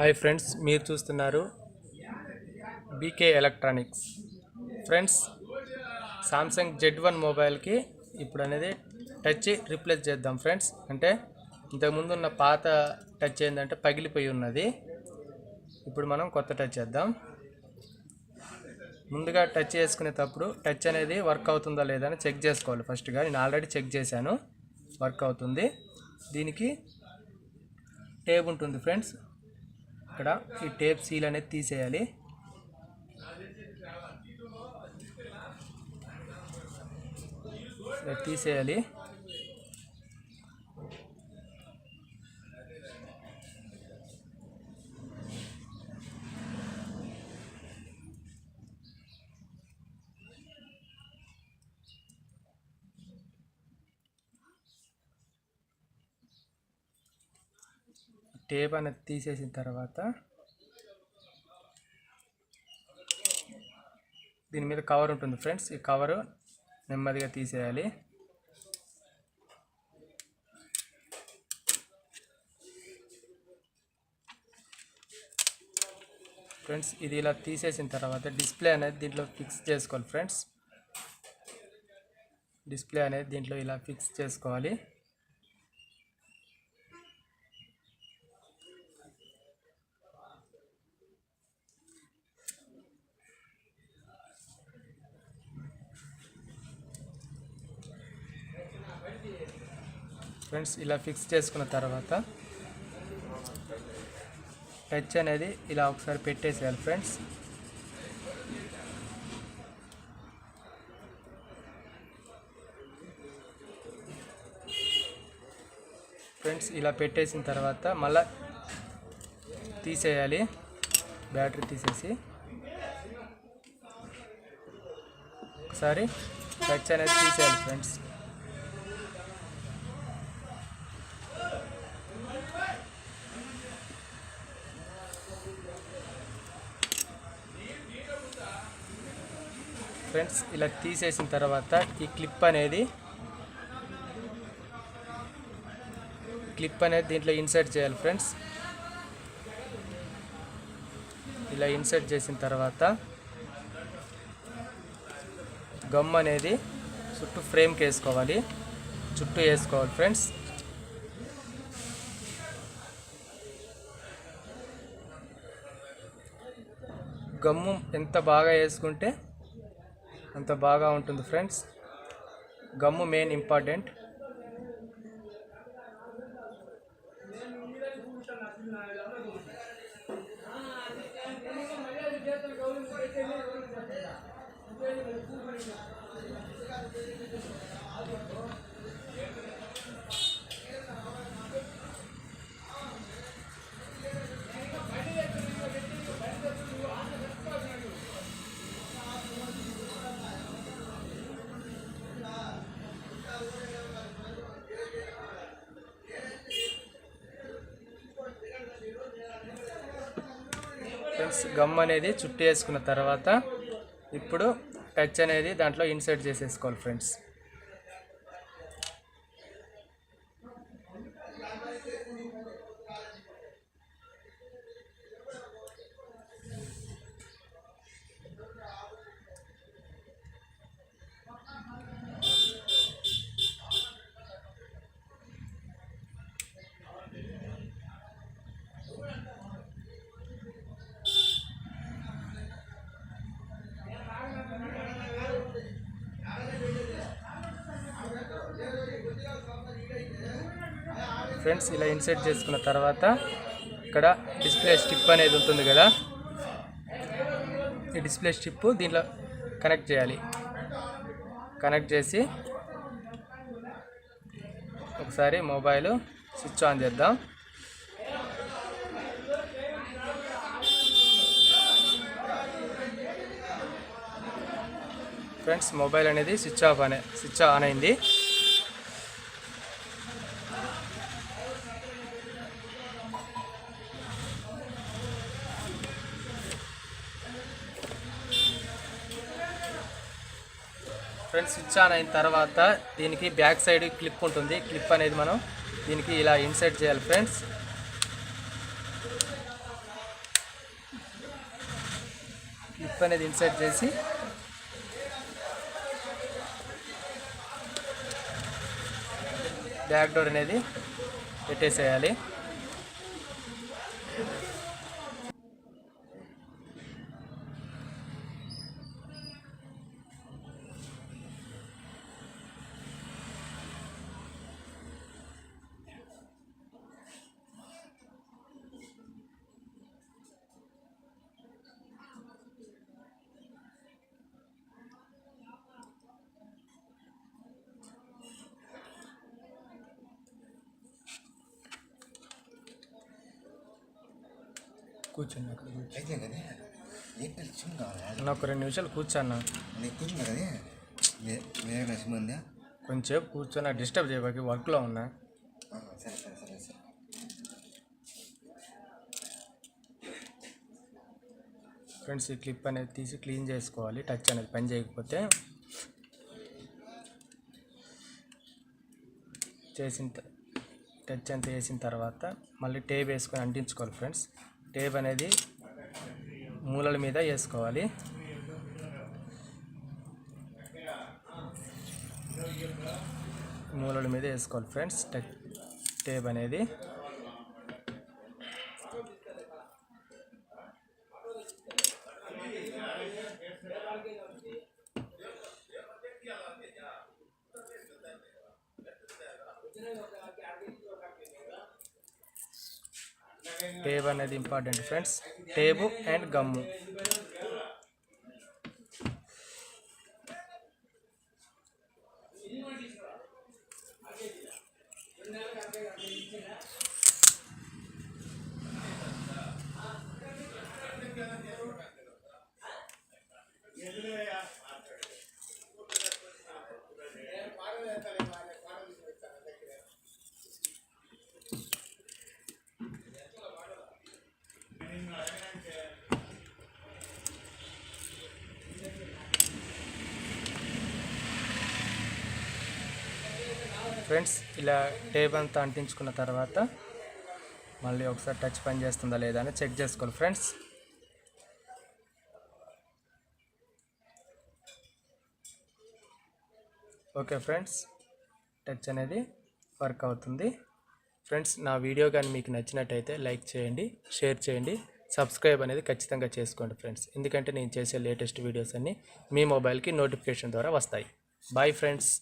Hi friends, మీరు చూస్తున్నారు BK electronics. Friends, Samsung Z1 మొబైల్కి ఇప్పుడు అనేది టచ్ రీప్లేస్ చేద్దాం ఫ్రెండ్స్. అంటే ఇంతకుముందు ఉన్న పాత టచ్ ఏంటంటే పగిలిపోయి ఉన్నది. ఇప్పుడు మనం కొత్త టచ్ చేద్దాం. ముందుగా టచ్ చేసుకునేటప్పుడు టచ్ అనేది వర్క్ అవుతుందా లేదా అని చెక్ చేసుకోవాలి. ఫస్ట్గా నేను ఆల్రెడీ చెక్ చేశాను, వర్క్ అవుతుంది. దీనికి టేప్ ఉంటుంది ఫ్రెండ్స్. ఇక్కడ ఈ టేప్ సీల్ అనేది తీసేయాలి. తీసేయాలి. టేప్ అనేది తీసేసిన తర్వాత దీని మీద కవర్ ఉంటుంది ఫ్రెండ్స్. ఈ కవరు నెమ్మదిగా తీసేయాలి. ఫ్రెండ్స్, ఇది ఇలా తీసేసిన తర్వాత డిస్ప్లే అనేది దీంట్లో ఫిక్స్ చేసుకోవాలి ఫ్రెండ్స్. డిస్ప్లే అనేది దీంట్లో ఇలా ఫిక్స్ చేసుకోవాలి. ఫ్రెండ్స్, ఇలా ఫిక్స్ చేసుకున్న తర్వాత టచ్ అనేది ఇలా ఒకసారి పెట్టేసేయాలి ఫ్రెండ్స్. ఫ్రెండ్స్, ఇలా పెట్టేసిన తర్వాత మళ్ళీ తీసేయాలి. బ్యాటరీ తీసేసి ఒకసారి టచ్ అనేది తీసేయాలి ఫ్రెండ్స్. ఫ్రెండ్స్, ఇలా తీసేసిన తర్వాత ఈ క్లిప్ అనేది దీంట్లో ఇన్సర్ట్ చేయాలి ఫ్రెండ్స్. ఇలా ఇన్సర్ట్ చేసిన తర్వాత గమ్ అనేది చుట్టూ ఫ్రేమ్కి వేసుకోవాలి. చుట్టూ వేసుకోవాలి ఫ్రెండ్స్. గమ్ము ఎంత బాగా వేసుకుంటే అంత బాగా ఉంటుంది ఫ్రెండ్స్. గమ్ము మెయిన్ ఇంపార్టెంట్. ఫ్రెండ్స్, గమ్ అనేది చుట్టూ వేసుకున్న తర్వాత ఇప్పుడు టచ్ అనేది దాంట్లో ఇన్సర్ట్ చేసేసుకోవాలి ఫ్రెండ్స్. ఫ్రెండ్స్, ఇలా ఇన్సర్ట్ చేసుకున్న తర్వాత ఇక్కడ డిస్ప్లే స్టిప్ అనేది ఉంటుంది కదా, ఈ డిస్ప్లే స్టిప్ దీంట్లో కనెక్ట్ చేయాలి. కనెక్ట్ చేసి ఒకసారి మొబైల్ స్విచ్ ఆన్ చేద్దాం. ఫ్రెండ్స్, మొబైల్ అనేది స్విచ్ ఆన్ అయింది. ఫ్రెండ్స్, స్విచ్ ఆన్ అయిన తర్వాత దీనికి బ్యాక్ సైడ్ క్లిప్ ఉంటుంది. క్లిప్ అనేది మనం దీనికి ఇలా ఇన్సర్ట్ చేయాలి ఫ్రెండ్స్. క్లిప్ అనేది ఇన్సర్ట్ చేసి బ్యాక్ డోర్ అనేది పెట్టేసేయాలి. కూర్చోండి అక్కడ ఒక 2 నిమిషాలు కూర్చోన్నా. కొంచెంసేపు కూర్చొని డిస్టర్బ్ చేయబాకి, వర్క్లో ఉన్నా. ఫ్రెండ్స్ ఈ క్లిప్ అనేది తీసి క్లీన్ చేసుకోవాలి. టచ్ అనేది పని చేయకపోతే టచ్ అంతా వేసిన తర్వాత మళ్ళీ టేప్ వేసుకొని అంటించుకోవాలి. ఫ్రెండ్స్ టేప్ అనేది మూలల మీద వేసుకోవాలి. మూలల మీద వేసుకోవాలి ఫ్రెండ్స్ టేప్ అనేది. టేప్ అనేది important friends, tape and gum. Friends ఇలా టేప్ అంతా అంటించుకున్న తర్వాత మళ్ళీ ఒకసారి టచ్ పని చేస్తుందా లేదా అని చెక్ చేసుకోవాలి ఫ్రెండ్స్. ఓకే ఫ్రెండ్స్, టచ్ అనేది వర్క్ అవుతుంది. ఫ్రెండ్స్ నా వీడియో కానీ మీకు నచ్చినట్టయితే లైక్ చేయండి, షేర్ చేయండి, సబ్స్క్రైబ్ అనేది ఖచ్చితంగా చేసుకోండి ఫ్రెండ్స్. ఎందుకంటే నేను చేసే లేటెస్ట్ వీడియోస్ అన్నీ మీ మొబైల్కి నోటిఫికేషన్ ద్వారా వస్తాయి. Bye friends.